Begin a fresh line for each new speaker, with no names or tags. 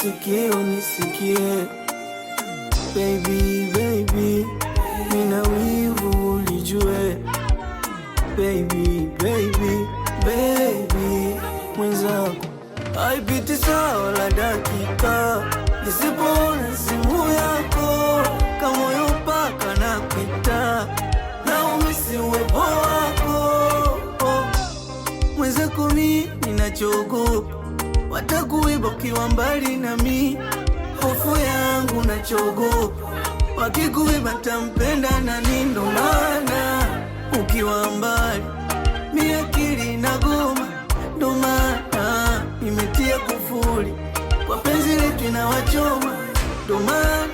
sikio nisikie. Baby, baby, nina wivu ulijue. Baby, baby, baby, mwenzako haipiti sawa la dakika nisipoona simu yako, kama moyo paka na kuita na umisi uwepo wako. Mwenzako mimi ninachogopa watakuiba ukiwa mbali nami, hofu yangu nachogopa wakikuiba tampenda nani, ndo maana ukiwa mbali mi akili inagoma, ndo maana nimetia kufuli kwa penzi letu inawachoma, ndo maana